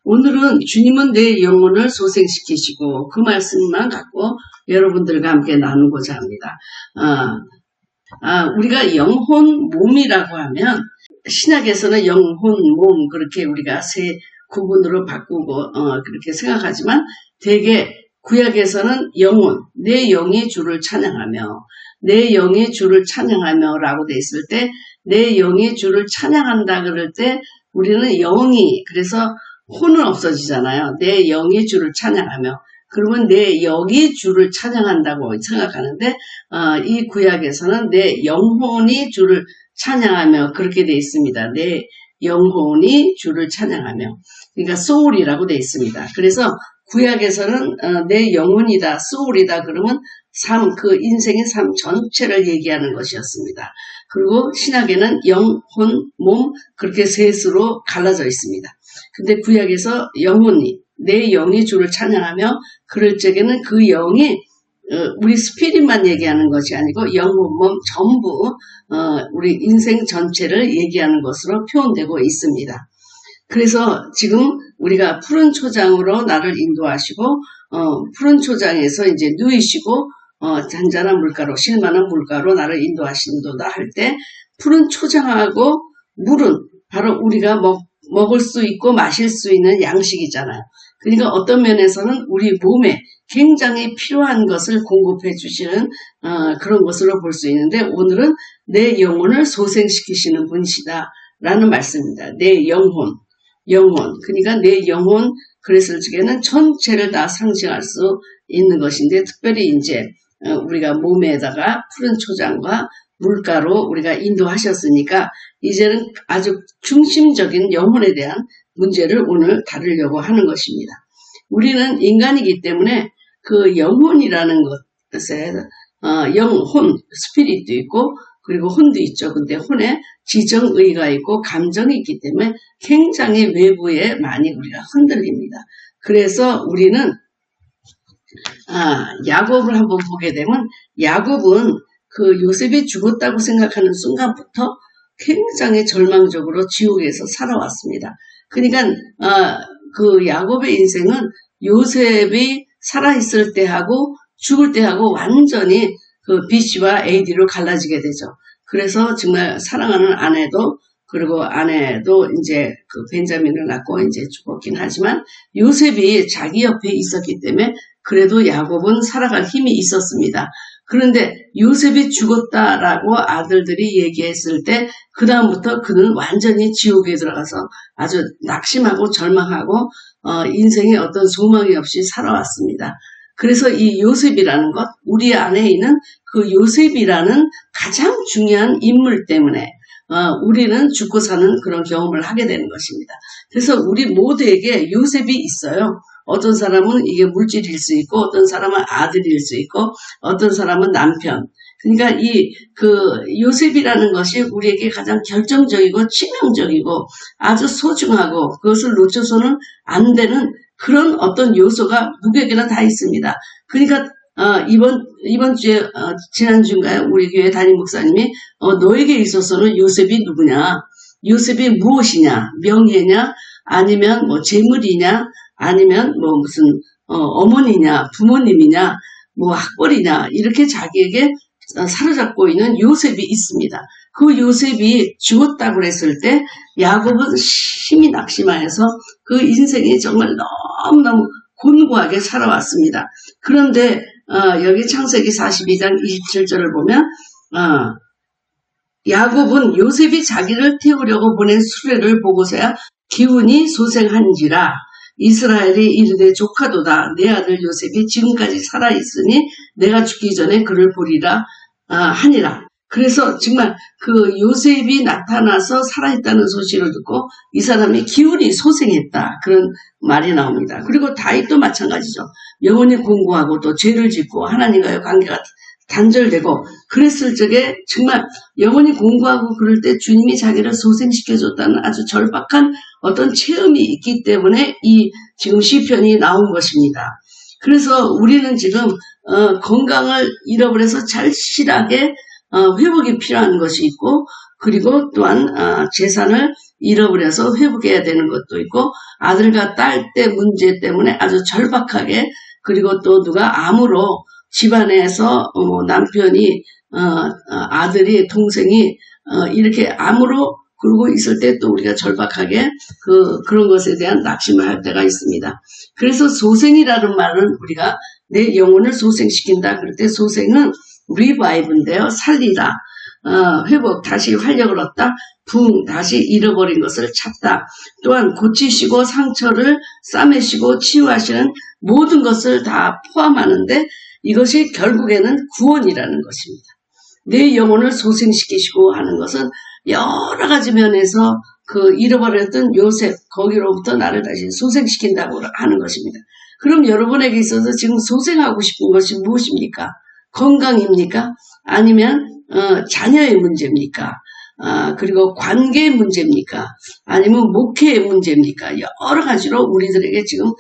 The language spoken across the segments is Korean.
오늘은 주님은 내 영혼을 소생시키시고 그 말씀만 갖고 여러분들과 함께 나누고자 합니다. 우리가 영혼, 몸이라고 하면 신약에서는 영혼, 몸 그렇게 우리가 세 구분으로 바꾸고 그렇게 생각하지만 대개 구약에서는 영혼, 내 영이 주를 찬양하며 내 영이 주를 찬양하며 라고 돼 있을 때 내 영이 주를 찬양한다 그럴 때 우리는 영이 그래서 혼은 없어지잖아요. 내 영이 주를 찬양하며 그러면 내 영이 주를 찬양한다고 생각하는데 이 구약에서는 내 영혼이 주를 찬양하며 그렇게 돼 있습니다. 내 영혼이 주를 찬양하며 그러니까 soul이라고 돼 있습니다. 그래서 구약에서는 내 영혼이다, soul이다 그러면 삶, 그 인생의 삶 전체를 얘기하는 것이었습니다. 그리고 신약에는 영, 혼, 몸 그렇게 셋으로 갈라져 있습니다. 근데 구약에서 영혼이, 내 영이 주를 찬양하며 그럴 적에는 그 영이 우리 스피릿만 얘기하는 것이 아니고 영혼, 몸 전부 우리 인생 전체를 얘기하는 것으로 표현되고 있습니다. 그래서 지금 우리가 푸른 초장으로 나를 인도하시고 푸른 초장에서 이제 누이시고 잔잔한 물가로 실만한 물가로 나를 인도하신도다 할 때 푸른 초장하고 물은 바로 우리가 먹을 수 있고 마실 수 있는 양식이잖아요. 그러니까 어떤 면에서는 우리 몸에 굉장히 필요한 것을 공급해 주시는 그런 것으로 볼 수 있는데 오늘은 내 영혼을 소생시키시는 분이시다 라는 말씀입니다. 내 영혼. 그러니까 내 영혼 그랬을 적에는 전체를 다 상징할 수 있는 것인데 특별히 이제 우리가 몸에다가 푸른 초장과 물가로 우리가 인도하셨으니까 이제는 아주 중심적인 영혼에 대한 문제를 오늘 다루려고 하는 것입니다. 우리는 인간이기 때문에 그 영혼이라는 것에 영혼, 스피릿도 있고 그리고 혼도 있죠. 근데 혼에 지정의가 있고 감정이 있기 때문에 굉장히 외부에 많이 우리가 흔들립니다. 그래서 우리는 야곱을 한번 보게 되면 야곱은 그 요셉이 죽었다고 생각하는 순간부터 굉장히 절망적으로 지옥에서 살아왔습니다. 그러니까 그 야곱의 인생은 요셉이 살아있을 때하고 죽을 때하고 완전히 그 B씨와 AD로 갈라지게 되죠. 그래서 정말 사랑하는 아내도 그리고 아내도 이제 그 벤자민을 낳고 이제 죽었긴 하지만 요셉이 자기 옆에 있었기 때문에 그래도 야곱은 살아갈 힘이 있었습니다. 그런데 요셉이 죽었다라고 아들들이 얘기했을 때 그 다음부터 그는 완전히 지옥에 들어가서 아주 낙심하고 절망하고 인생에 어떤 소망이 없이 살아왔습니다. 그래서 이 요셉이라는 것, 우리 안에 있는 그 요셉이라는 가장 중요한 인물 때문에 우리는 죽고 사는 그런 경험을 하게 되는 것입니다. 그래서 우리 모두에게 요셉이 있어요. 어떤 사람은 이게 물질일 수 있고 어떤 사람은 아들일 수 있고 어떤 사람은 남편. 그러니까 그 요셉이라는 것이 우리에게 가장 결정적이고 치명적이고 아주 소중하고 그것을 놓쳐서는 안 되는 그런 어떤 요소가 누구에게나 다 있습니다. 그러니까 이번 주에 지난주인가요? 우리 교회 담임 목사님이 너에게 있어서는 요셉이 누구냐? 요셉이 무엇이냐? 명예냐? 아니면 뭐 재물이냐? 아니면 뭐 무슨 어머니냐? 부모님이냐? 뭐 학벌이냐? 이렇게 자기에게 사로잡고 있는 요셉이 있습니다. 그 요셉이 죽었다고 했을 때 야곱은 심히 낙심하여서 그 인생이 정말 너무너무 곤고하게 살아왔습니다. 그런데 여기 창세기 42장 27절을 보면 야곱은 요셉이 자기를 태우려고 보낸 수레를 보고서야 기운이 소생한지라 이스라엘이 이르되 조카도다 내 아들 요셉이 지금까지 살아있으니 내가 죽기 전에 그를 보리라 하니라. 그래서 정말 그 요셉이 나타나서 살아있다는 소식을 듣고 이 사람이 기운이 소생했다. 그런 말이 나옵니다. 그리고 다윗도 마찬가지죠. 영혼이 공고하고 또 죄를 짓고 하나님과의 관계가 단절되고 그랬을 적에 정말 영혼이 공고하고 그럴 때 주님이 자기를 소생시켜줬다는 아주 절박한 어떤 체험이 있기 때문에 이 지금 시편이 나온 것입니다. 그래서 우리는 지금 건강을 잃어버려서 절실하게 회복이 필요한 것이 있고 그리고 또한 재산을 잃어버려서 회복해야 되는 것도 있고 아들과 딸 때 문제 때문에 아주 절박하게 그리고 또 누가 암으로 집안에서 남편이 아들이 동생이 이렇게 암으로 그러고 있을 때 또 우리가 절박하게 그런 것에 대한 낙심을 할 때가 있습니다. 그래서 소생이라는 말은 우리가 내 영혼을 소생시킨다. 그럴 때 소생은 리바이브인데요. 살리다. 회복, 다시 활력을 얻다. 다시 잃어버린 것을 찾다. 또한 고치시고 상처를 싸매시고 치유하시는 모든 것을 다 포함하는데 이것이 결국에는 구원이라는 것입니다. 내 영혼을 소생시키시고 하는 것은 여러 가지 면에서 잃어버렸던 요셉 거기로부터 나를 다시 소생시킨다고 하는 것입니다. 그럼 여러분에게 있어서 지금 소생하고 싶은 것이 무엇입니까? 건강입니까? 아니면 자녀의 문제입니까? 그리고 관계의 문제입니까? 아니면 목회의 문제입니까? 여러 가지로 우리들에게 지금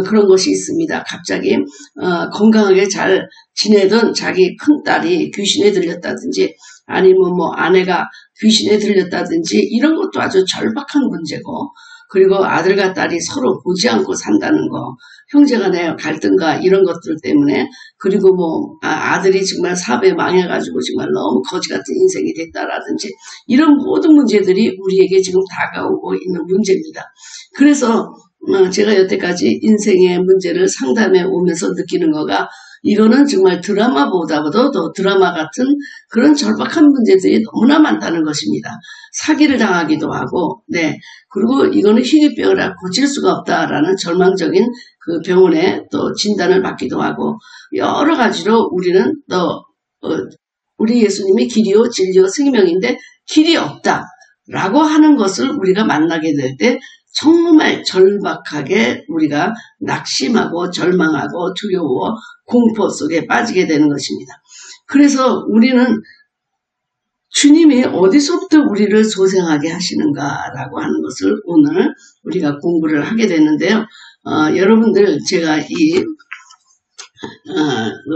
그런 것이 있습니다. 갑자기 건강하게 잘 지내던 자기 큰딸이 귀신에 들렸다든지 아니면 아내가 귀신에 들렸다든지 이런 것도 아주 절박한 문제고 그리고 아들과 딸이 서로 보지 않고 산다는 거 형제간의 갈등과 이런 것들 때문에 그리고 아들이 정말 사업에 망해가지고 정말 너무 거지 같은 인생이 됐다라든지 이런 모든 문제들이 우리에게 지금 다가오고 있는 문제입니다. 그래서 제가 여태까지 인생의 문제를 상담해 오면서 느끼는 거가 이거는 정말 드라마보다도 더 드라마 같은 그런 절박한 문제들이 너무나 많다는 것입니다. 사기를 당하기도 하고, 그리고 이거는 희귀병이라 고칠 수가 없다라는 절망적인 그 병원에 또 진단을 받기도 하고, 여러 가지로 우리는 우리 예수님이 길이요, 진리요, 생명인데 길이 없다라고 하는 것을 우리가 만나게 될 때 정말 절박하게 우리가 낙심하고 절망하고 두려워 공포 속에 빠지게 되는 것입니다. 그래서 우리는 주님이 어디서부터 우리를 소생하게 하시는가라고 하는 것을 오늘 우리가 공부를 하게 됐는데요. 여러분들 제가 이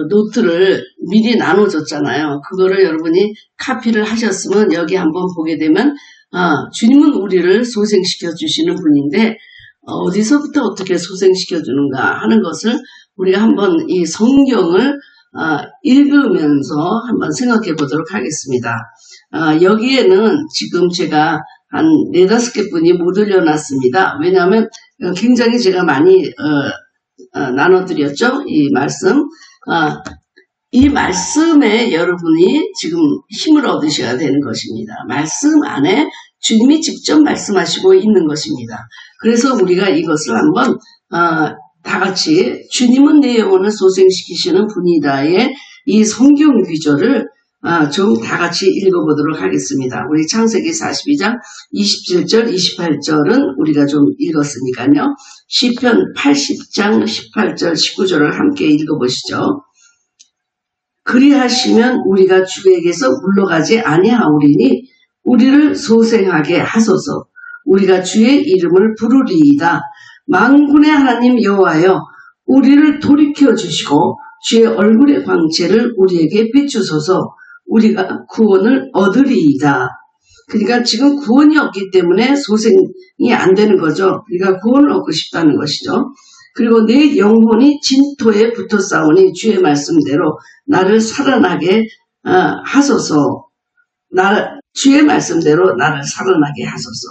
노트를 미리 나눠줬잖아요. 그거를 여러분이 카피를 하셨으면 여기 한번 보게 되면 주님은 우리를 소생시켜 주시는 분인데 어디서부터 어떻게 소생시켜 주는가 하는 것을 우리가 한번 이 성경을 읽으면서 한번 생각해 보도록 하겠습니다. 여기에는 지금 제가 한 4-5개 분이 못 올려놨습니다. 왜냐하면 굉장히 제가 많이 나눠드렸죠. 이 말씀. 이 말씀에 여러분이 지금 힘을 얻으셔야 되는 것입니다. 말씀 안에 주님이 직접 말씀하시고 있는 것입니다. 그래서 우리가 이것을 한번 다 같이 주님은 내 영혼을 소생시키시는 분이다의 이 성경 구절을 좀 다 같이 읽어보도록 하겠습니다. 우리 창세기 42장 27절 28절은 우리가 좀 읽었으니까요. 시편 80장 18절 19절을 함께 읽어보시죠. 그리하시면 우리가 주에게서 물러가지 아니하오리니 우리를 소생하게 하소서. 우리가 주의 이름을 부르리이다. 만군의 하나님 여호와여 우리를 돌이켜 주시고 주의 얼굴의 광채를 우리에게 비추소서. 우리가 구원을 얻으리이다. 그러니까 지금 구원이 없기 때문에 소생이 안 되는 거죠. 우리가 구원을 얻고 싶다는 것이죠. 그리고 내 영혼이 진토에 붙어 싸우니 주의 말씀대로 나를 살아나게 하소서. 주의 말씀대로 나를 살아나게 하소서.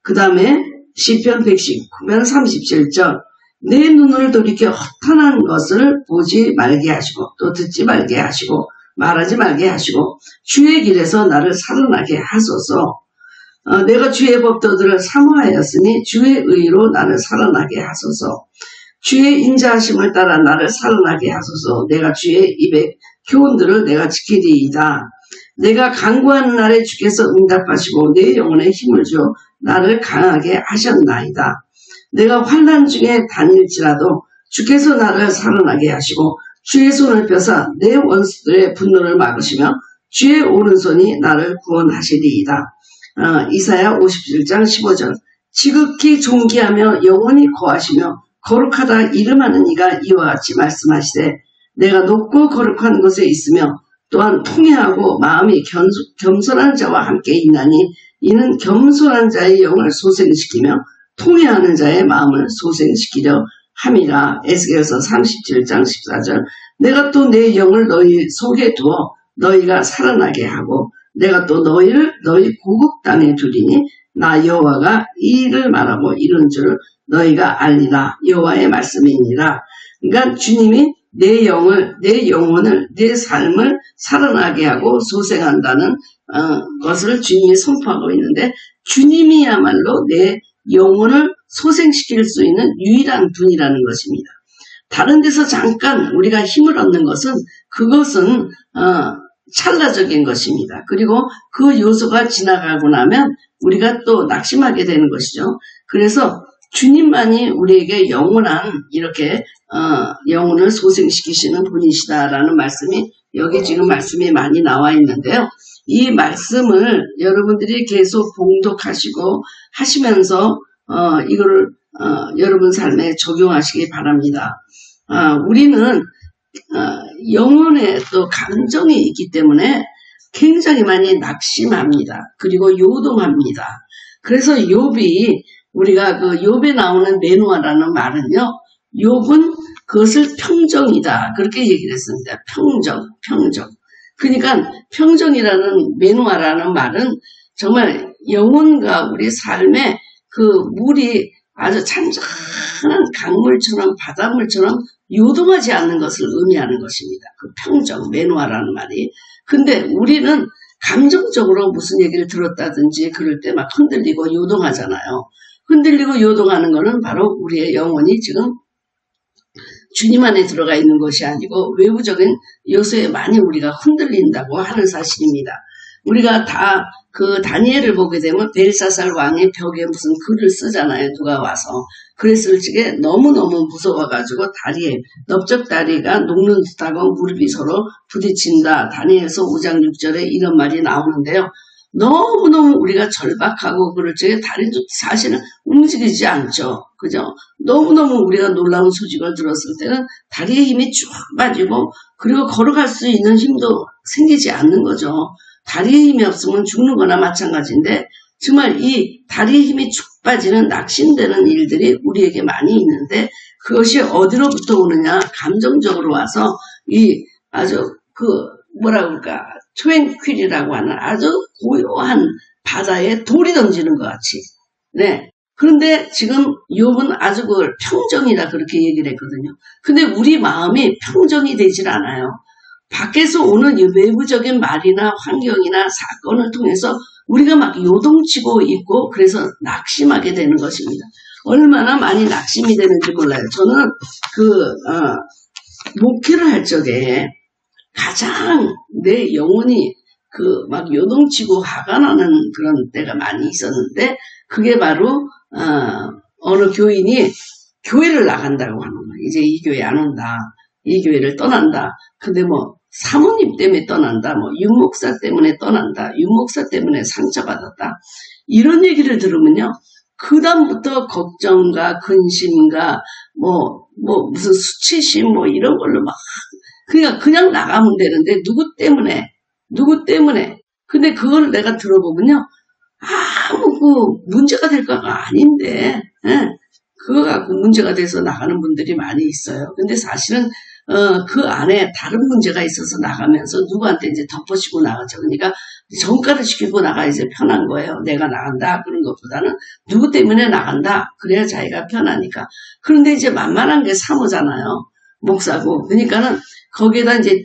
그 다음에 시편 119편 37절 내 눈을 돌이켜 허탄한 것을 보지 말게 하시고 또 듣지 말게 하시고 말하지 말게 하시고 주의 길에서 나를 살아나게 하소서. 내가 주의 법도들을 사모하였으니 주의 의로 나를 살아나게 하소서. 주의 인자하심을 따라 나를 살아나게 하소서. 내가 주의 입의 교훈들을 내가 지키리이다. 내가 간구하는 날에 주께서 응답하시고 내 영혼에 힘을 주어 나를 강하게 하셨나이다. 내가 환난 중에 다닐지라도 주께서 나를 살아나게 하시고 주의 손을 펴사 내 원수들의 분노를 막으시며 주의 오른손이 나를 구원하시리이다. 이사야 57장 15절 지극히 존귀하며 영원히 거하시며 거룩하다 이름하는 이가 이와 같이 말씀하시되 내가 높고 거룩한 곳에 있으며 또한 통회하고 마음이 겸손한 자와 함께 있나니 이는 겸손한 자의 영을 소생시키며 통회하는 자의 마음을 소생시키려 함이라. 에스겔서 37장 14절. 내가 또 내 영을 너희 속에 두어 너희가 살아나게 하고 내가 또 너희를 너희 고국 땅에 두리니 나 여호와가 이 일을 말하고 이룬 줄을 너희가 알리라. 여호와의 말씀이니라. 그러니까 주님이 내 영을, 내 영혼을, 내 삶을 살아나게 하고 소생한다는 것을 주님이 선포하고 있는데, 주님이야말로 내 영혼을 소생시킬 수 있는 유일한 분이라는 것입니다. 다른 데서 잠깐 우리가 힘을 얻는 것은, 그것은 찰나적인 것입니다. 그리고 그 요소가 지나가고 나면 우리가 또 낙심하게 되는 것이죠. 그래서 주님만이 우리에게 영원한 이렇게 영혼을 소생시키시는 분이시다라는 말씀이 여기 지금 말씀이 많이 나와 있는데요. 이 말씀을 여러분들이 계속 봉독하시고 하시면서 이거를 여러분 삶에 적용하시기 바랍니다. 우리는 영혼에 또 감정이 있기 때문에 굉장히 많이 낙심합니다. 그리고 요동합니다. 그래서 욥이, 우리가 그 욥에 나오는 메노아라는 말은요, 욥은 그것을 평정이다, 그렇게 얘기를 했습니다. 평정. 그러니까 평정이라는, 메노아라는 말은 정말 영혼과 우리 삶의 그 물이 아주 잔잔한 강물처럼, 바닷물처럼 요동하지 않는 것을 의미하는 것입니다. 그 평정, 메노아라는 말이. 근데 우리는 감정적으로 무슨 얘기를 들었다든지 그럴 때 막 흔들리고 요동하잖아요. 흔들리고 요동하는 것은 바로 우리의 영혼이 지금 주님 안에 들어가 있는 것이 아니고 외부적인 요소에 많이 우리가 흔들린다고 하는 사실입니다. 우리가 다 그 다니엘을 보게 되면 벨사살 왕이 벽에 무슨 글을 쓰잖아요. 누가 와서. 그랬을 적에 너무너무 무서워가지고 다리에, 넓적 다리가 녹는 듯하고 무릎이 서로 부딪힌다. 다니엘서 5장 6절에 이런 말이 나오는데요. 너무너무 우리가 절박하고 그럴 적에 다리도 사실은 움직이지 않죠. 그죠? 너무너무 우리가 놀라운 소식을 들었을 때는 다리에 힘이 쭉 빠지고, 그리고 걸어갈 수 있는 힘도 생기지 않는 거죠. 다리에 힘이 없으면 죽는 거나 마찬가지인데, 정말 이 다리에 힘이 쭉 빠지는, 낙심되는 일들이 우리에게 많이 있는데, 그것이 어디로부터 오느냐, 감정적으로 와서 이 아주 뭐라 그럴까, 트랭퀼이라고 하는 아주 고요한 바다에 돌이 던지는 것 같이. 네. 그런데 지금 욥은 아주 그걸 평정이라 그렇게 얘기를 했거든요. 근데 우리 마음이 평정이 되질 않아요. 밖에서 오는 이 외부적인 말이나 환경이나 사건을 통해서 우리가 막 요동치고 있고, 그래서 낙심하게 되는 것입니다. 얼마나 많이 낙심이 되는지 몰라요. 저는 목회를 할 적에 가장 내 영혼이 막 요동치고 화가 나는 그런 때가 많이 있었는데, 그게 바로 어느 교인이 교회를 나간다고 하는 거예요. 이제 이 교회 안 온다, 이 교회를 떠난다. 근데 뭐 사모님 때문에 떠난다, 뭐 윤목사 때문에 떠난다, 윤목사 때문에 상처받았다, 이런 얘기를 들으면요, 그 다음부터 걱정과 근심과 무슨 수치심 이런 걸로 막 그냥 나가면 되는데, 누구 때문에. 근데 그걸 내가 들어보면요, 아무 문제가 될 거가 아닌데, 그거 갖고 문제가 돼서 나가는 분들이 많이 있어요. 근데 사실은 그 안에 다른 문제가 있어서 나가면서 누구한테 이제 덮어씌고 나가죠. 그러니까 전가를 시키고 나가야지 편한 거예요. 내가 나간다 그런 것보다는 누구 때문에 나간다, 그래야 자기가 편하니까. 그런데 이제 만만한 게 사모잖아요, 목사고. 그러니까는 거기에다 이제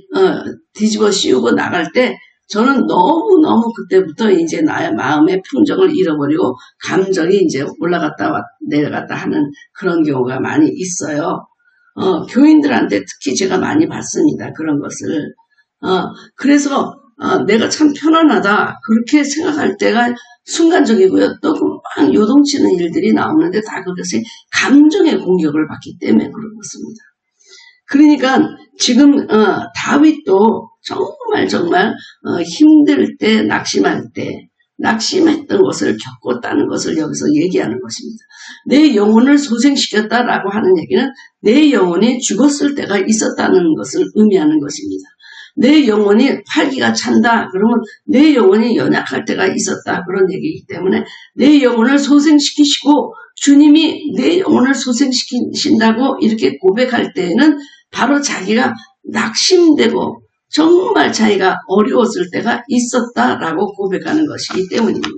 뒤집어 씌우고 나갈 때 저는 너무너무 그때부터 이제 나의 마음의 평정을 잃어버리고 감정이 이제 올라갔다 내려갔다 하는 그런 경우가 많이 있어요. 교인들한테 특히 제가 많이 봤습니다. 그런 것을. 그래서 내가 참 편안하다 그렇게 생각할 때가 순간적이고요. 또 막 요동치는 일들이 나오는데 다 그것이 감정의 공격을 받기 때문에 그런 것입니다. 그러니까 지금 다윗도 정말 힘들 때, 낙심할 때, 낙심했던 것을 겪었다는 것을 여기서 얘기하는 것입니다. 내 영혼을 소생시켰다라고 하는 얘기는 내 영혼이 죽었을 때가 있었다는 것을 의미하는 것입니다. 내 영혼이 활기가 찬다. 그러면 내 영혼이 연약할 때가 있었다. 그런 얘기이기 때문에 내 영혼을 소생시키시고 주님이 내 영혼을 소생시키신다고 이렇게 고백할 때에는 바로 자기가 낙심되고 정말 자기가 어려웠을 때가 있었다라고 고백하는 것이기 때문입니다.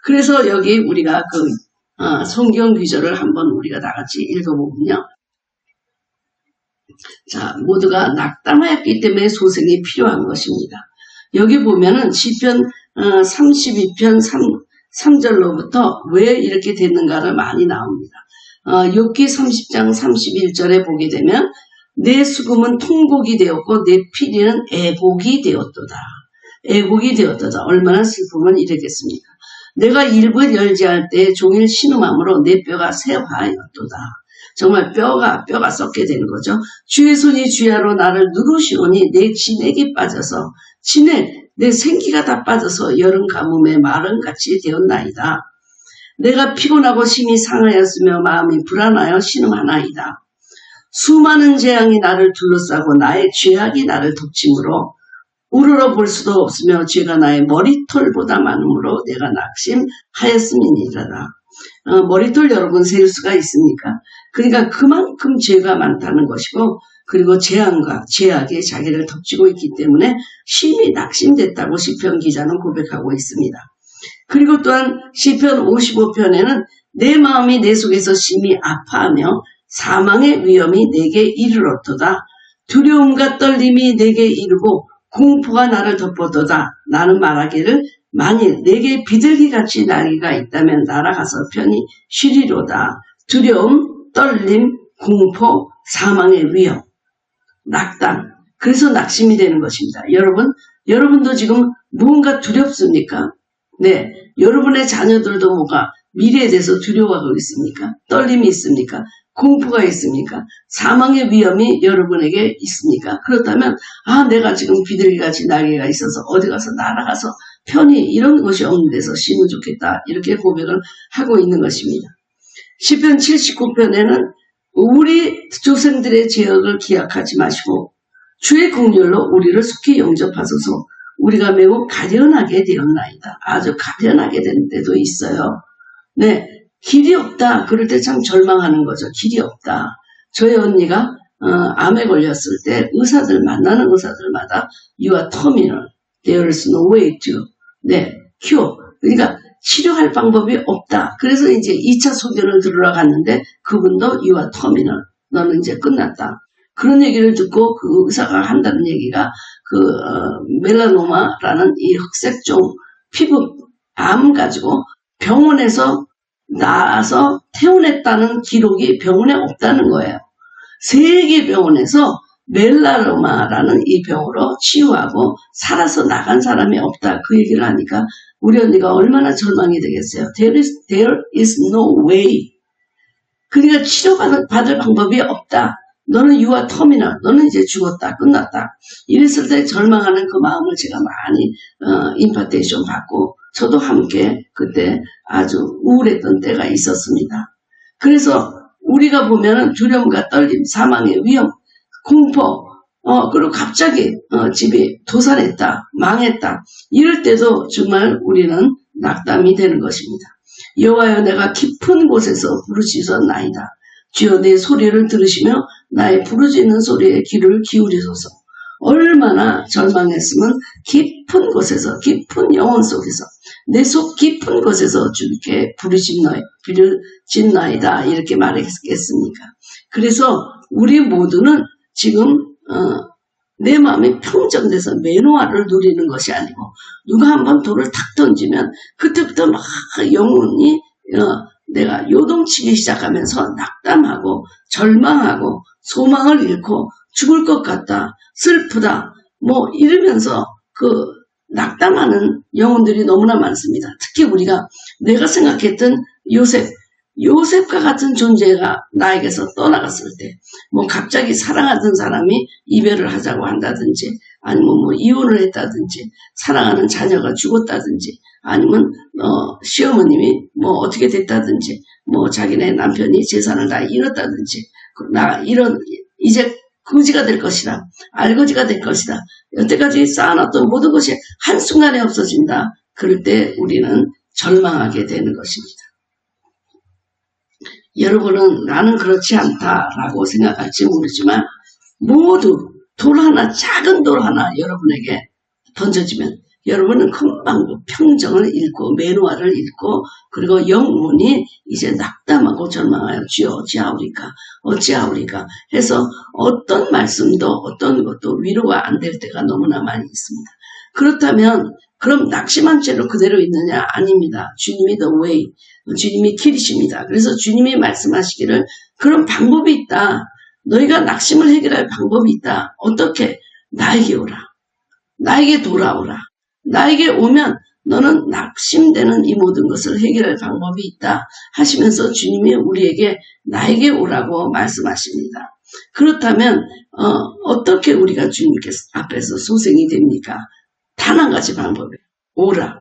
그래서 여기 우리가 성경 구절을 한번 우리가 다 같이 읽어보면요. 자, 모두가 낙담하였기 때문에 소생이 필요한 것입니다. 여기 보면은 시편 32편 3절로부터 왜 이렇게 됐는가를 많이 나옵니다. 욥기 30장 31절에 보게 되면 내 수금은 통곡이 되었고 내 피리는 애곡이 되었도다. 애곡이 되었도다. 얼마나 슬픔은 이랬겠습니까? 내가 일부 열지할 때 종일 신음함으로 내 뼈가 쇠화하였도다. 정말 뼈가 썩게 되는 거죠. 주의 손이 주야로 나를 누르시오니 내 진액이 빠져서 내 생기가 다 빠져서 여름 가뭄에 마른같이 되었나이다. 내가 피곤하고 심히 상하였으며 마음이 불안하여 신음하나이다. 수많은 재앙이 나를 둘러싸고 나의 죄악이 나를 덮침으로 우러러 볼 수도 없으며 죄가 나의 머리털보다 많으므로 내가 낙심하였음이니라. 머리털 여러분 셀 수가 있습니까? 그러니까 그만큼 죄가 많다는 것이고 그리고 재앙과 죄악이 자기를 덮치고 있기 때문에 심히 낙심됐다고 시편 기자는 고백하고 있습니다. 그리고 또한 시편 55편에는 내 마음이 내 속에서 심히 아파하며 사망의 위험이 내게 이르렀도다. 두려움과 떨림이 내게 이르고 공포가 나를 덮었도다. 나는 말하기를 만일 내게 비둘기같이 날개가 있다면 날아가서 편히 쉬리로다. 두려움, 떨림, 공포, 사망의 위험, 낙담. 그래서 낙심이 되는 것입니다. 여러분도 지금 무언가 두렵습니까? 네, 여러분의 자녀들도 뭐가 미래에 대해서 두려워하고 있습니까? 떨림이 있습니까? 공포가 있습니까? 사망의 위험이 여러분에게 있습니까? 그렇다면 내가 지금 비둘기같이 날개가 있어서 어디 가서 날아가서 편히 이런 것이 없는 데서 쉬면 좋겠다. 이렇게 고백을 하고 있는 것입니다. 시편 79편에는 우리 조상들의 죄악을 기약하지 마시고 주의 긍휼로 우리를 속히 영접하소서. 우리가 매우 가련하게 되었나이다. 아주 가련하게 된 때도 있어요. 네, 길이 없다. 그럴 때 참 절망하는 거죠. 길이 없다. 저희 언니가 암에 걸렸을 때 만나는 의사들마다 You are terminal. There is no way to. 네, cure. 그러니까 치료할 방법이 없다. 그래서 이제 2차 소견을 들으러 갔는데 그분도 You are terminal. 너는 이제 끝났다. 그런 얘기를 듣고 그 의사가 한다는 얘기가 멜라노마라는 이 흑색종 피부 암 가지고 병원에서 나와서 퇴원했다는 기록이 병원에 없다는 거예요. 세계 병원에서 멜라노마라는 이 병으로 치유하고 살아서 나간 사람이 없다. 그 얘기를 하니까 우리 언니가 얼마나 절망이 되겠어요. There is no way. 그러니까 치료받을 방법이 없다. 너는 You are terminal. 너는 이제 죽었다. 끝났다. 이랬을 때 절망하는 그 마음을 제가 많이 임파테이션 받고 저도 함께 그때 아주 우울했던 때가 있었습니다. 그래서 우리가 보면은 두려움과 떨림, 사망의 위험, 공포, 그리고 갑자기 집이 도산했다, 망했다. 이럴 때도 정말 우리는 낙담이 되는 것입니다. 여호와여 내가 깊은 곳에서 부르짖었나이다. 주여 내 소리를 들으시며 나의 부르짖는 소리에 귀를 기울이소서. 얼마나 절망했으면 깊은 곳에서 깊은 영혼 속에서 내 속 깊은 곳에서 주께 부르짖나이다 이렇게 말했겠습니까? 그래서 우리 모두는 지금 내 마음이 평정돼서 매노아를 누리는 것이 아니고 누가 한번 돌을 탁 던지면 그때부터 막 영혼이 내가 요동치기 시작하면서 낙담하고 절망하고 소망을 잃고 죽을 것 같다, 슬프다, 뭐 이러면서 낙담하는 영혼들이 너무나 많습니다. 특히 내가 생각했던 요셉과 같은 존재가 나에게서 떠나갔을 때, 뭐 갑자기 사랑하던 사람이 이별을 하자고 한다든지, 아니면 뭐 이혼을 했다든지, 사랑하는 자녀가 죽었다든지, 아니면 시어머님이 뭐 어떻게 됐다든지, 뭐 자기네 남편이 재산을 다 잃었다든지, 이제 거지가 될 것이다. 알거지가 될 것이다. 여태까지 쌓아놨던 모든 것이 한순간에 없어진다. 그럴 때 우리는 절망하게 되는 것입니다. 여러분은 나는 그렇지 않다라고 생각할지 모르지만 모두 돌 하나, 작은 돌 하나 여러분에게 던져지면 여러분은 금방 평정을 잃고 매너화를 잃고 그리고 영혼이 이제 낙담하고 절망하여 주여 어찌하오리까 어찌하오리까 해서 어떤 말씀도 어떤 것도 위로가 안 될 때가 너무나 많이 있습니다. 그렇다면 그럼 낙심한 채로 그대로 있느냐? 아닙니다. 주님이 the way, 주님이 길이십니다. 그래서 주님이 말씀하시기를 그런 방법이 있다. 너희가 낙심을 해결할 방법이 있다. 어떻게? 나에게 오라. 나에게 돌아오라. 나에게 오면 너는 낙심되는 이 모든 것을 해결할 방법이 있다 하시면서 주님이 우리에게 나에게 오라고 말씀하십니다. 그렇다면 어떻게 우리가 주님께 앞에서 소생이 됩니까? 단 한 가지 방법이에요. 오라.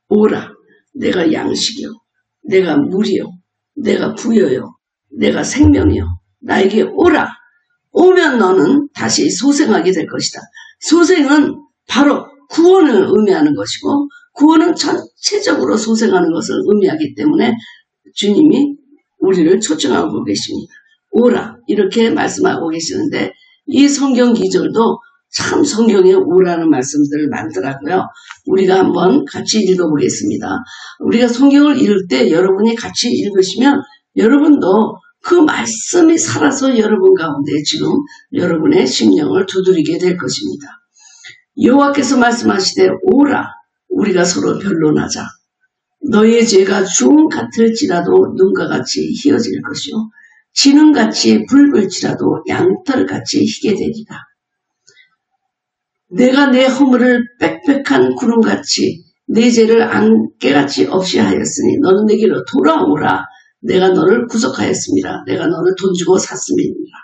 오라. 내가 양식이요. 내가 물이요. 내가 부여요. 내가 생명이요. 나에게 오라. 오면 너는 다시 소생하게 될 것이다. 소생은 바로 구원을 의미하는 것이고 구원은 전체적으로 소생하는 것을 의미하기 때문에 주님이 우리를 초청하고 계십니다. 오라 이렇게 말씀하고 계시는데 이 성경 기절도 참 성경에 오라는 말씀들을 많더라고요. 우리가 한번 같이 읽어보겠습니다. 우리가 성경을 읽을 때 여러분이 같이 읽으시면 여러분도 그 말씀이 살아서 여러분 가운데 지금 여러분의 심령을 두드리게 될 것입니다. 여호와께서 말씀하시되 오라 우리가 서로 변론하자. 너희의 죄가 주홍 같을지라도 눈과 같이 희어질 것이요 진흥같이 붉을지라도 양털같이 희게 되리라. 내가 내 허물을 빽빽한 구름같이 내 죄를 안개같이 없이 하였으니 너는 내게로 돌아오라. 내가 너를 구속하였습니다. 내가 너를 돈 주고 샀음이니라.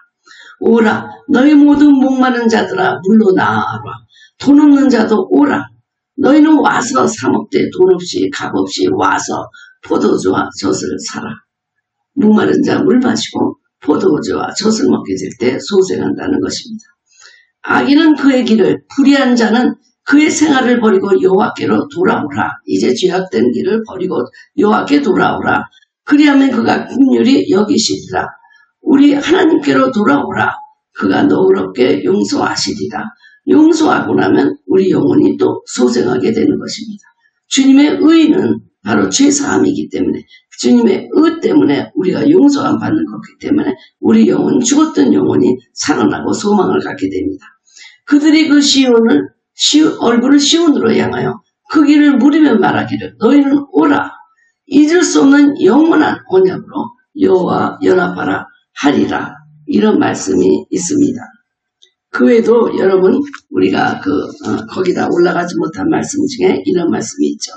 오라 너희 모든 목마른 자들아 물로 나아라. 돈 없는 자도 오라. 너희는 와서 사먹되 돈 없이 값 없이 와서 포도주와 젖을 사라. 목마른 자 물 마시고 포도주와 젖을 먹게 될 때 소생한다는 것입니다. 악인은 그의 길을 불의한 자는 그의 생활을 버리고 여호와께로 돌아오라. 이제 죄악된 길을 버리고 여호와께 돌아오라. 그리하면 그가 긍휼히 여기시리라. 우리 하나님께로 돌아오라. 그가 너그럽게 용서하시리라. 용서하고 나면 우리 영혼이 또 소생하게 되는 것입니다. 주님의 의는 바로 죄사함이기 때문에 주님의 의 때문에 우리가 용서함 받는 것이기 때문에 우리 영혼 죽었던 영혼이 살아나고 소망을 갖게 됩니다. 그들이 그 얼굴을 시온으로 향하여 그 길을 물으며 말하기를 너희는 오라. 잊을 수 없는 영원한 언약으로 여호와 연합하라 하리라. 이런 말씀이 있습니다. 그 외에도 여러분 우리가 거기다 올라가지 못한 말씀 중에 이런 말씀이 있죠.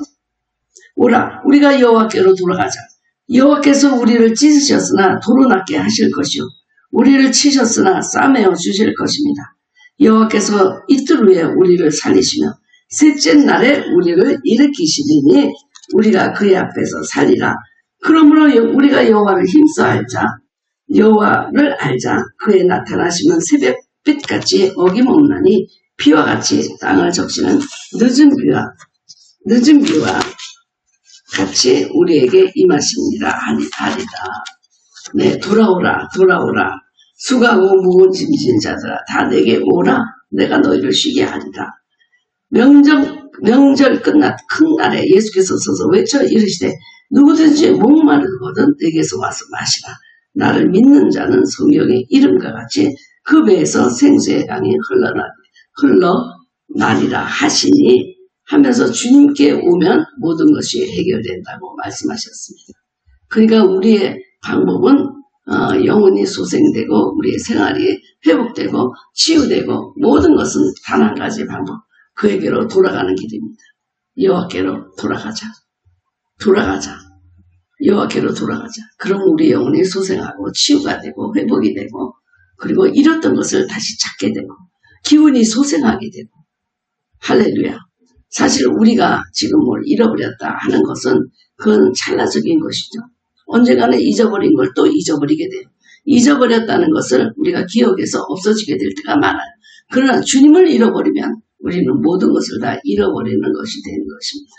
오라 우리가 여호와께로 돌아가자. 여호와께서 우리를 찢으셨으나 도로 낫게 하실 것이요 우리를 치셨으나 싸매어 주실 것입니다. 여호와께서 이틀 후에 우리를 살리시며 셋째 날에 우리를 일으키시리니 우리가 그의 앞에서 살리라. 그러므로 우리가 여호와를 힘써 알자. 여호와를 알자. 그의 나타나시면 새벽빛같이 어김없나니 비와 같이 땅을 적시는 늦은 비와 같이 우리에게 임하십니다. 하리라. 네, 돌아오라. 수고하고 무거운 짐진 자들아 다 내게 오라. 내가 너희를 쉬게 하리라. 명절 끝난 큰 날에 예수께서 서서 외쳐 이르시되 누구든지 목마르거든 내게서 와서 마시라. 나를 믿는 자는 성경의 이름과 같이 그 배에서 생수의 강이 흘러나리라 하시니 하면서 주님께 오면 모든 것이 해결된다고 말씀하셨습니다. 그러니까 우리의 방법은 영혼이 소생되고 우리의 생활이 회복되고 치유되고 모든 것은 단 한 가지 방법. 그에게로 돌아가는 길입니다. 여호와께로 돌아가자. 여호와께로 돌아가자. 그럼 우리 영혼이 소생하고 치유가 되고 회복이 되고 그리고 잃었던 것을 다시 찾게 되고 기운이 소생하게 되고 할렐루야. 사실 우리가 지금 뭘 잃어버렸다 하는 것은 그건 찰나적인 것이죠. 언젠가는 잊어버린 걸 또 잊어버리게 돼요. 잊어버렸다는 것을 우리가 기억해서 없어지게 될 때가 많아요. 그러나 주님을 잃어버리면 우리는 모든 것을 다 잃어버리는 것이 되는 것입니다.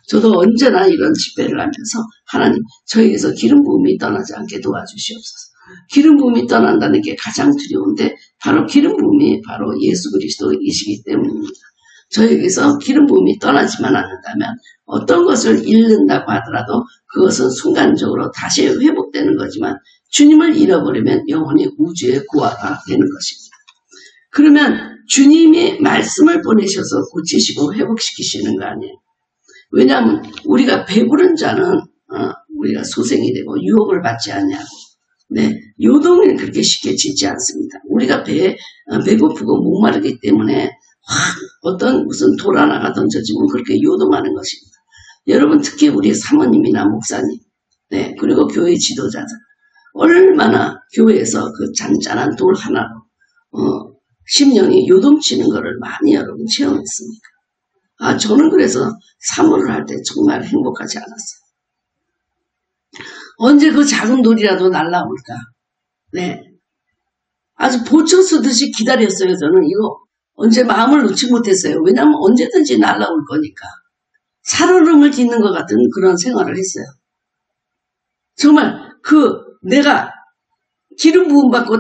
저도 언제나 이런 집회를 하면서 하나님 저에게서 기름 부음이 떠나지 않게 도와주시옵소서. 기름 부음이 떠난다는 게 가장 두려운데 바로 기름 부음이 바로 예수 그리스도이시기 때문입니다. 저에게서 기름 부음이 떠나지만 않는다면 어떤 것을 잃는다고 하더라도 그것은 순간적으로 다시 회복되는 거지만 주님을 잃어버리면 영원히 우주의 고아가 되는 것입니다. 그러면 주님이 말씀을 보내셔서 고치시고 회복시키시는 거 아니에요. 왜냐하면 우리가 배부른 자는 우리가 소생이 되고 유혹을 받지 않냐고. 네, 요동은 그렇게 쉽게 짓지 않습니다. 우리가 배고프고 목마르기 때문에 확 어떤 무슨 돌 하나가 던져지면 그렇게 요동하는 것입니다. 여러분 특히 우리 사모님이나 목사님, 네, 그리고 교회 지도자들 얼마나 교회에서 그 잔잔한 돌 하나로 심령이 요동치는 것을 많이 여러분 체험했습니까? 저는 그래서 사모를 할 때 정말 행복하지 않았어요. 언제 그 작은 돌이라도 날라올까? 네. 아주 보초 쓰듯이 기다렸어요. 저는 이거 언제 마음을 놓지 못했어요. 왜냐하면 언제든지 날라올 거니까. 살얼음을 딛는 것 같은 그런 생활을 했어요. 정말 내가 기름 부음 받고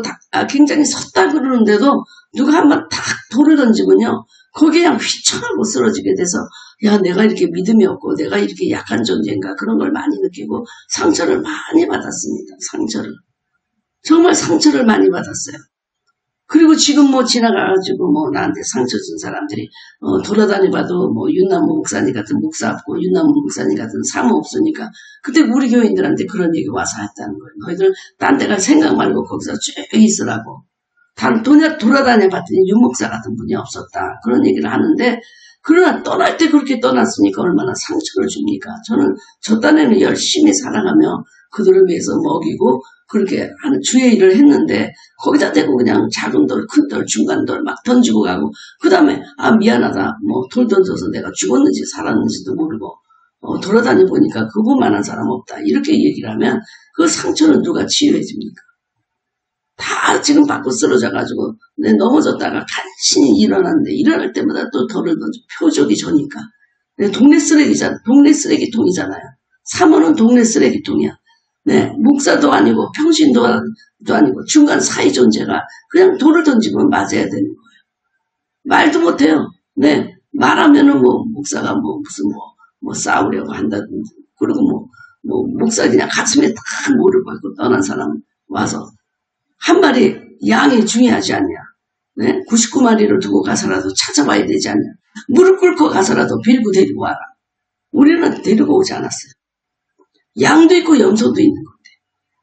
굉장히 섰다 그러는데도 누가 한번 탁 돌을 던지면요. 거기에 그냥 휘청하고 쓰러지게 돼서 야 내가 이렇게 믿음이 없고 내가 이렇게 약한 존재인가 그런 걸 많이 느끼고 상처를 많이 받았습니다. 정말 상처를 많이 받았어요. 그리고 지금 지나가가지고 나한테 상처 준 사람들이 돌아다녀봐도 윤남무 목사님 같은 목사 없고 윤남무 목사님 같은 사모 없으니까 그때 우리 교인들한테 그런 얘기 와서 했다는 거예요. 너희들 딴 데 갈 생각 말고 거기서 쭉 있으라고. 돌아다녀 봤더니 윤 목사 같은 분이 없었다. 그런 얘기를 하는데 그러나 떠날 때 그렇게 떠났으니까 얼마나 상처를 줍니까? 저는 저 딴에는 열심히 살아가며 그들을 위해서 먹이고 그렇게 하는 주의 일을 했는데 거기다 대고 그냥 작은 돌, 큰 돌, 중간 돌 막 던지고 가고 그 다음에 미안하다 돌 던져서 내가 죽었는지 살았는지도 모르고 돌아다녀 보니까 그분만한 사람 없다 이렇게 얘기를 하면 그 상처는 누가 치유해 줍니까? 다 지금 받고 쓰러져가지고 넘어졌다가 간신히 일어났는데 일어날 때마다 또 돌을 던져 표적이 저니까 동네 쓰레기통이잖아요. 사모는 동네 쓰레기통이야. 네, 목사도 아니고 평신도 아니고 중간 사이 존재가 그냥 돌을 던지면 맞아야 되는 거예요. 말도 못해요. 네, 말하면은 목사가 무슨 싸우려고 한다든지 그리고 목사 그냥 가슴에 딱 물을 받고 떠난 사람 와서 한 마리 양이 중요하지 않냐. 네? 99마리를 두고 가서라도 찾아봐야 되지 않냐. 무릎 꿇고 가서라도 빌고 데리고 와라. 우리는 데리고 오지 않았어요. 양도 있고 염소도 있는 건데.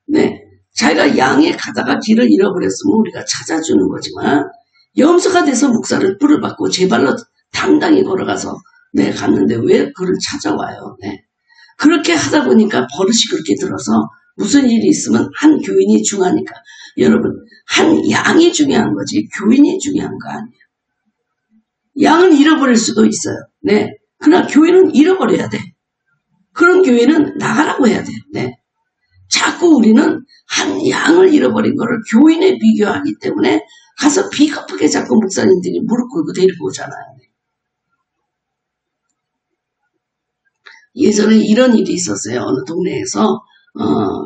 네. 자기가 양에 가다가 길을 잃어버렸으면 우리가 찾아주는 거지만 염소가 돼서 목사를 뿔을 받고 제 발로 당당히 걸어가서 갔는데 왜 그를 찾아와요. 네. 그렇게 하다 보니까 버릇이 그렇게 들어서 무슨 일이 있으면 한 교인이 중요하니까 여러분 한 양이 중요한 거지 교인이 중요한 거 아니에요. 양은 잃어버릴 수도 있어요. 네. 그러나 교인은 잃어버려야 돼. 그런 교회는 나가라고 해야 돼요. 네. 자꾸 우리는 한 양을 잃어버린 거를 교인에 비교하기 때문에 가서 비겁하게 자꾸 목사님들이 무릎 꿇고 데리고 오잖아요. 예전에 이런 일이 있었어요. 어느 동네에서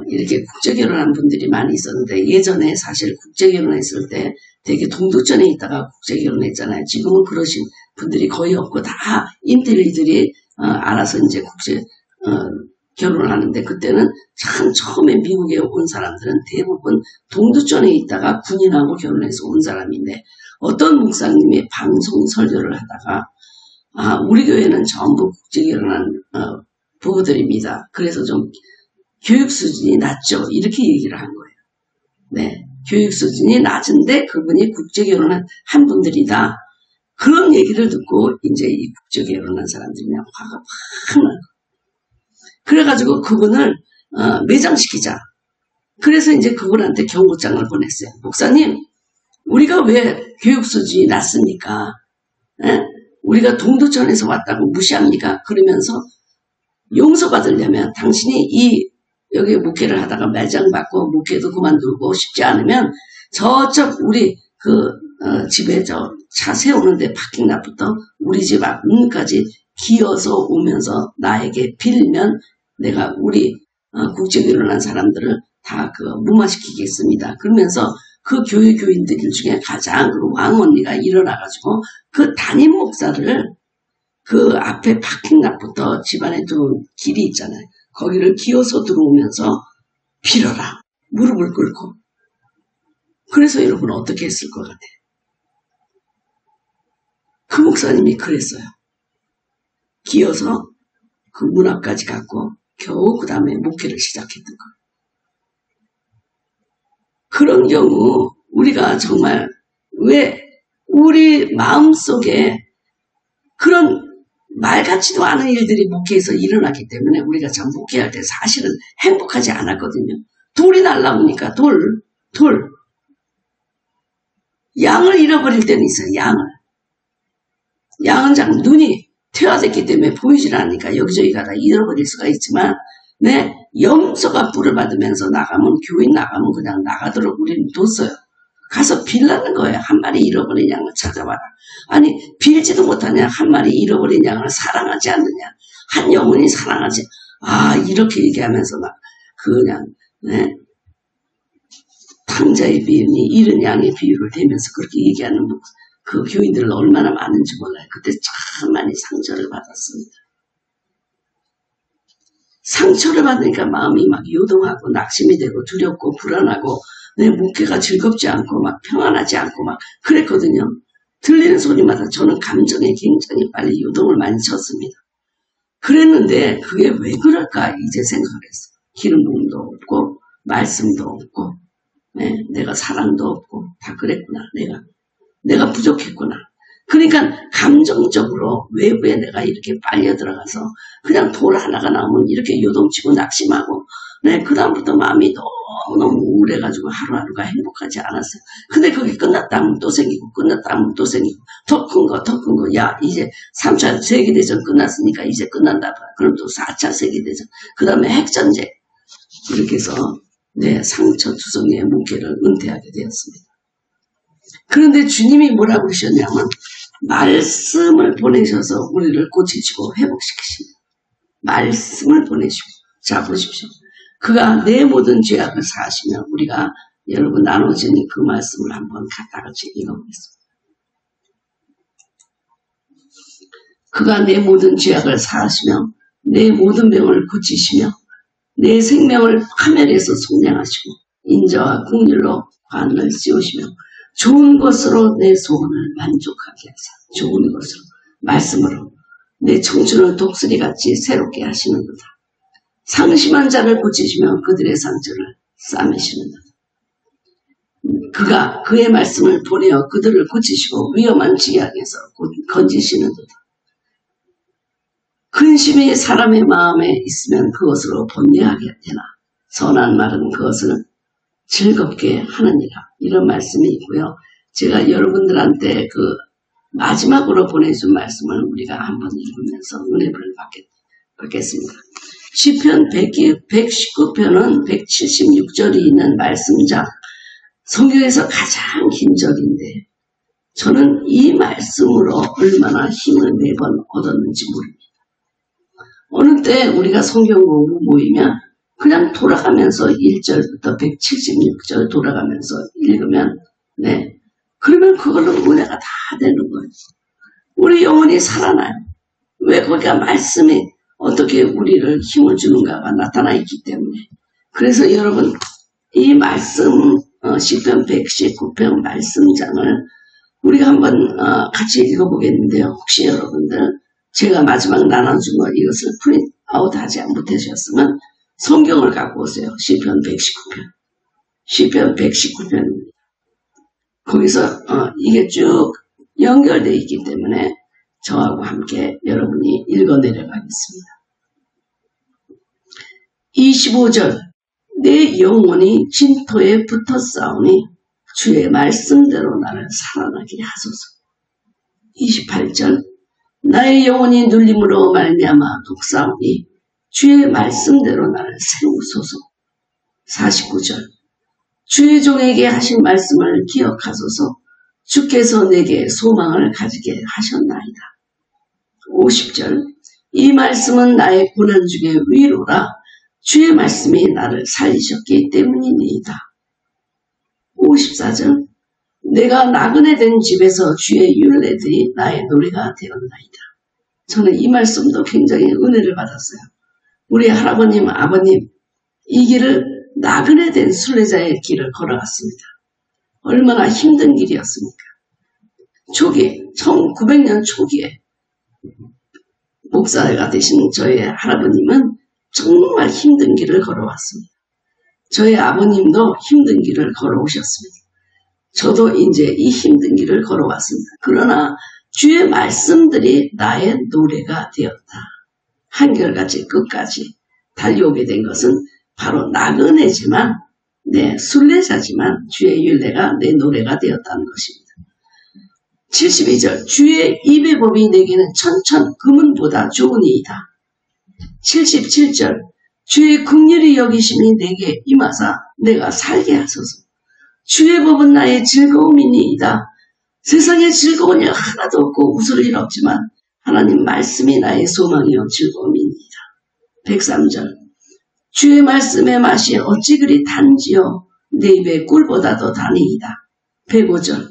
이렇게 국제결혼한 분들이 많이 있었는데 예전에 사실 국제결혼했을 때 되게 동두천에 있다가 국제결혼했잖아요. 지금은 그러신 분들이 거의 없고 다 인텔리들이 알아서 이제 결혼을 하는데 그때는 참 처음에 미국에 온 사람들은 대부분 동두천에 있다가 군인하고 결혼해서 온 사람인데 어떤 목사님이 방송 설교를 하다가 우리 교회는 전부 국제결혼한 부부들입니다. 그래서 좀 교육 수준이 낮죠. 이렇게 얘기를 한 거예요. 네, 교육 수준이 낮은데 그분이 국제결혼한 한 분들이다. 그런 얘기를 듣고 이제 이 국제결혼한 사람들이 그냥 화가 확 나고 그래가지고 그분을 매장시키자. 그래서 이제 그분한테 경고장을 보냈어요. 목사님, 우리가 왜 교육 수준이 낮습니까? 에? 우리가 동두천에서 왔다고 무시합니까? 그러면서 용서받으려면 당신이 이 여기 목회를 하다가 매장 받고 목회도 그만두고 싶지 않으면 저쪽 우리 집에 저 차 세우는데 파킹락부터 우리 집 앞문까지 기어서 오면서 나에게 빌면 내가 우리 국적이 일어난 사람들을 다 무마시키겠습니다. 그러면서 그 교인들 중에 가장 왕 언니가 일어나가지고 그 담임 목사를 그 앞에 파킹락부터 집안에 들어온 길이 있잖아요. 거기를 기어서 들어오면서 빌어라. 무릎을 꿇고. 그래서 여러분 어떻게 했을 것 같아요? 그 목사님이 그랬어요. 기어서 그 문 앞까지 갔고 겨우 그 다음에 목회를 시작했던 거예요. 그런 경우 우리가 정말 왜 우리 마음속에 그런 말 같지도 않은 일들이 목회에서 일어나기 때문에 우리가 참 목회할 때 사실은 행복하지 않았거든요. 돌이 날라오니까 돌. 양을 잃어버릴 때는 있어요. 양은 참 눈이 퇴화됐기 때문에 보이질 않으니까 여기저기 가다 잃어버릴 수가 있지만 염소가 뿔을 받으면서 나가면 교인 나가면 그냥 나가도록 우리는 뒀어요. 가서 빌라는 거예요. 한 마리 잃어버린 양을 찾아와라. 아니 빌지도 못하냐. 한 마리 잃어버린 양을 사랑하지 않느냐. 한 영혼이 사랑하지. 이렇게 얘기하면서 막 그냥 탕자의 비유니 잃은 양의 비유를 대면서 그렇게 얘기하는 그 교인들 얼마나 많은지 몰라요. 그때 참 많이 상처를 받았습니다. 상처를 받으니까 마음이 막 요동하고 낙심이 되고 두렵고 불안하고 내 목회가 즐겁지 않고 막 평안하지 않고 막 그랬거든요. 들리는 소리마다 저는 감정에 굉장히 빨리 요동을 많이 쳤습니다. 그랬는데 그게 왜 그럴까 이제 생각을 했어요. 기름 부음도 없고 말씀도 없고 내가 사랑도 없고 다 그랬구나. 내가 부족했구나. 그러니까 감정적으로 외부에 내가 이렇게 빨려 들어가서 그냥 돌 하나가 나오면 이렇게 요동치고 낙심하고 그 다음부터 마음이 너무너무 우울해가지고 하루하루가 행복하지 않았어요. 근데 그게 끝났다 하면 또 생기고 끝났다 하면 또 생기고 더 큰 거 야 이제 3차 세계대전 끝났으니까 이제 끝난다. 그럼 또 4차 세계대전 그 다음에 핵전쟁 이렇게 해서 상처투성이의 목회를 은퇴하게 되었습니다. 그런데 주님이 뭐라고 그러셨냐면 말씀을 보내셔서 우리를 고치시고 회복시키십니다. 말씀을 보내시고 자 보십시오. 그가 내 모든 죄악을 사하시며 우리가 여러분 나눠진 그 말씀을 한번 같이 읽어보겠습니다. 그가 내 모든 죄악을 사하시며 내 모든 병을 고치시며 내 생명을 파멸해서 속량하시고 인자와 긍휼로 관을 씌우시며 좋은 것으로 내 소원을 만족하게 하사 좋은 것으로 말씀으로 내 청춘을 독수리같이 새롭게 하시는도다. 상심한 자를 고치시며 그들의 상처를 싸매시는도다. 그가 그의 말씀을 보내어 그들을 고치시고 위험한 지약에서 건지시는도다. 근심이 사람의 마음에 있으면 그것으로 번뇌하게 되나 선한 말은 그것을 즐겁게 하느니라. 이런 말씀이 있고요. 제가 여러분들한테 마지막으로 보내준 말씀을 우리가 한번 읽으면서 은혜를 받겠습니다. 시편 119편은 176절이 있는 말씀장, 성경에서 가장 긴 절인데 저는 이 말씀으로 얼마나 힘을 매번 얻었는지 모릅니다. 어느 때 우리가 성경 공부 모이면 그냥 돌아가면서 1절부터 176절 돌아가면서 읽으면 그러면 그걸로 은혜가 다 되는 거예요. 우리 영혼이 살아나요. 왜 거기가 말씀이 어떻게 우리를 힘을 주는가가 나타나 있기 때문에. 그래서 여러분 이 말씀 시편 119편 말씀장을 우리가 한번 같이 읽어보겠는데요. 혹시 여러분들 제가 마지막 나눠준 거 이것을 프린트아웃 하지 못하셨으면 성경을 갖고 오세요. 시편 119편. 시편 119편입니다. 거기서 이게 쭉 연결되어 있기 때문에 저하고 함께 여러분이 읽어 내려가겠습니다. 25절 내 영혼이 진토에 붙어 싸우니 주의 말씀대로 나를 살아나게 하소서. 28절 나의 영혼이 눌림으로 말미암아 독사오니 주의 말씀대로 나를 세우소서. 49절 주의 종에게 하신 말씀을 기억하소서. 주께서 내게 소망을 가지게 하셨나이다. 50절 이 말씀은 나의 고난 중에 위로라. 주의 말씀이 나를 살리셨기 때문이니이다. 54절 내가 나그네 된 집에서 주의 율례들이 나의 노래가 되었나이다. 저는 이 말씀도 굉장히 은혜를 받았어요. 우리 할아버님, 아버님 이 길을 나그네 된 순례자의 길을 걸어갔습니다. 얼마나 힘든 길이었습니까? 초기 1900년 초기에 목사가 되신 저의 할아버님은 정말 힘든 길을 걸어왔습니다. 저의 아버님도 힘든 길을 걸어오셨습니다. 저도 이제 이 힘든 길을 걸어왔습니다. 그러나 주의 말씀들이 나의 노래가 되었다. 한결같이 끝까지 달려오게 된 것은 바로 나그네지만 내 순례자지만 주의 율례가 내 노래가 되었다는 것입니다. 72절 주의 입의 법이 내게는 천천 금은보다 좋으니이다. 77절 주의 긍휼히 여기심이 내게 임하사 내가 살게 하소서. 주의 법은 나의 즐거움이니이다. 세상에 즐거운 일 하나도 없고 웃을 일 없지만 하나님 말씀이 나의 소망이요 즐거움이니이다. 103절 주의 말씀의 맛이 어찌 그리 단지요 내 입에 꿀보다 더 다니이다. 105절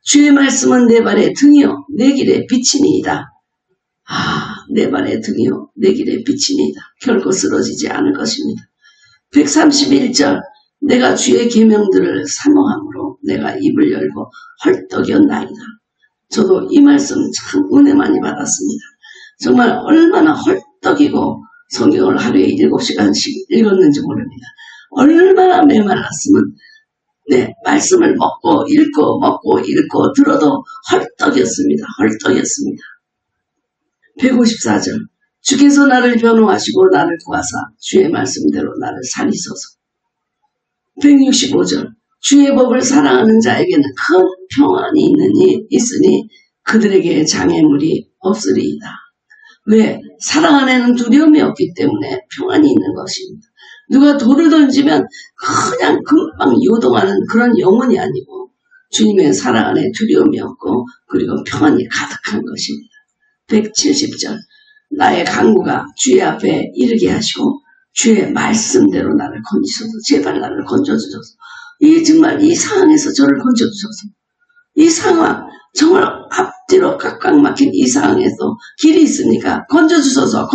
주의 말씀은 내 발의 등이요 내 길의 빛이니이다. 내 발의 등이요 내 길의 빛이니이다. 결코 쓰러지지 않을 것입니다. 131절 내가 주의 계명들을 사모함으로 내가 입을 열고 헐떡였나이다. 저도 이 말씀 참 은혜 많이 받았습니다. 정말 얼마나 헐떡이고 성경을 하루에 7시간씩 읽었는지 모릅니다. 얼마나 메말랐으면 말씀을 먹고 읽고 들어도 헐떡이었습니다. 헐떡이었습니다. 154절 주께서 나를 변호하시고 나를 구하사 주의 말씀대로 나를 살리소서. 165절 주의 법을 사랑하는 자에게는 큰 평안이 있으니 그들에게 장애물이 없으리이다. 왜? 사랑 안에는 두려움이 없기 때문에 평안이 있는 것입니다. 누가 돌을 던지면 그냥 금방 요동하는 그런 영혼이 아니고 주님의 사랑 안에 두려움이 없고 그리고 평안이 가득한 것입니다. 170절 나의 간구가 주의 앞에 이르게 하시고 주의 말씀대로 나를 건지소서. 제발 나를 건져주소서. 정말 이 상황에서 저를 건져주소서. 이 상황 정말 앞뒤로 꽉꽉 막힌 이 상황에서 길이 있으니까 건져주소서.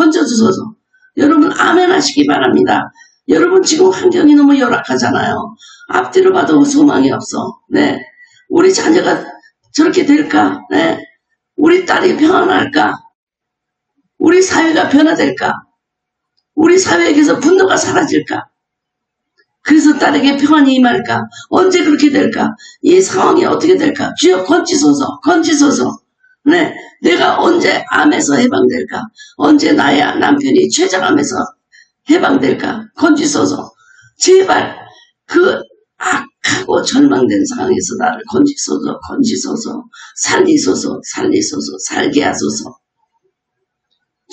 여러분 아멘 하시기 바랍니다. 여러분 지금 환경이 너무 열악하잖아요. 앞뒤로 봐도 소망이 없어. 우리 자녀가 저렇게 될까? 우리 딸이 평안할까? 우리 사회가 변화될까? 우리 사회에서 분노가 사라질까? 그래서 딸에게 평안이 임할까? 언제 그렇게 될까? 이 상황이 어떻게 될까? 주여 건지소서. 내가 언제 암에서 해방될까? 언제 나의 남편이 췌장암에서 해방될까? 건지소서. 제발 그 악하고 절망된 상황에서 나를 건지소서. 살리소서. 살게 하소서.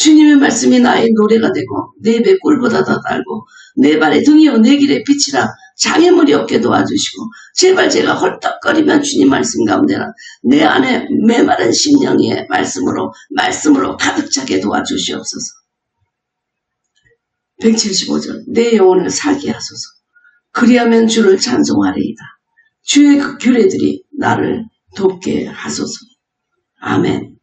주님의 말씀이 나의 노래가 되고 내 입에 꿀보다 더 달고 내 발의 등이요 내 길의 빛이라 장애물이 없게 도와주시고 제발 제가 헐떡거리면 주님 말씀 가운데나 내 안에 메마른 심령의 말씀으로 가득 차게 도와주시옵소서. 175절 내 영혼을 살게 하소서. 그리하면 주를 찬송하리이다. 주의 그 규례들이 나를 돕게 하소서. 아멘.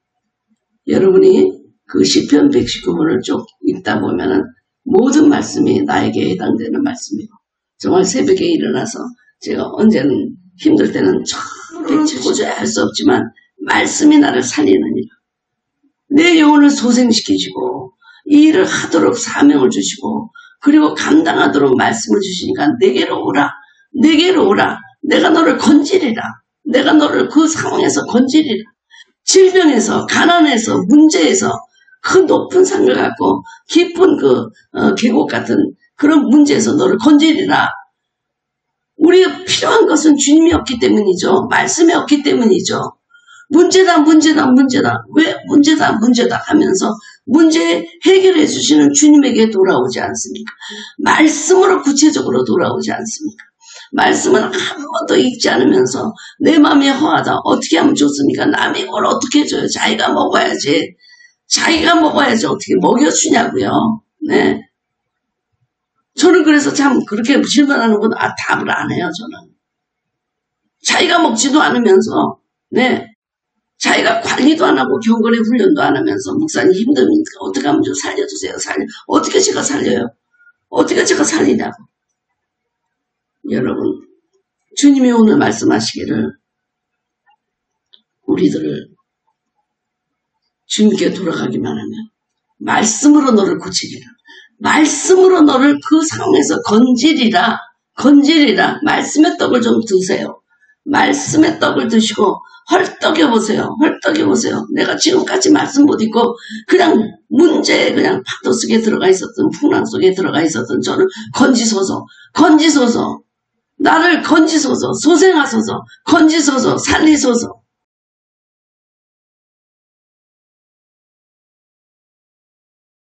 여러분이 그 시편 119편을 쭉 읽다 보면은 모든 말씀이 나에게 해당되는 말씀이고 정말 새벽에 일어나서 제가 언제는 힘들 때는 도저히 할 수 없지만 말씀이 나를 살리느니라. 내 영혼을 소생시키시고 이 일을 하도록 사명을 주시고 그리고 감당하도록 말씀을 주시니까 내게로 오라. 내가 너를 건지리라. 내가 너를 그 상황에서 건지리라. 질병에서 가난에서 문제에서 그 높은 산을 갖고 깊은 계곡 같은 그런 문제에서 너를 건지리라. 우리가 필요한 것은 주님이 없기 때문이죠. 말씀이 없기 때문이죠. 문제다. 왜 문제다 하면서 문제 해결해 주시는 주님에게 돌아오지 않습니까? 말씀으로 구체적으로 돌아오지 않습니까? 말씀은 한 번도 읽지 않으면서 내 마음이 허하다. 어떻게 하면 좋습니까? 남이 뭘 어떻게 해줘요? 자기가 먹어야지. 자기가 먹어야지 어떻게 먹여주냐고요. 네. 저는 그래서 참 그렇게 질문하는 분 답을 안 해요. 저는. 자기가 먹지도 않으면서 네. 자기가 관리도 안 하고 경건의 훈련도 안 하면서 목사님 힘듭니까? 어떻게 하면 좀 살려주세요. 어떻게 제가 살려요? 어떻게 제가 살리냐고. 여러분 주님이 오늘 말씀하시기를 우리들을 주님께 돌아가기만 하면 말씀으로 너를 고치리라. 말씀으로 너를 그 상황에서 건지리라. 건지리라. 말씀의 떡을 좀 드세요. 말씀의 떡을 드시고 헐떡여보세요. 헐떡여보세요. 내가 지금까지 말씀 못 읽고 그냥 문제에 그냥 파도 속에 들어가 있었던 풍랑 속에 들어가 있었던 저를 건지소서. 건지소서. 나를 건지소서. 소생하소서. 건지소서. 살리소서.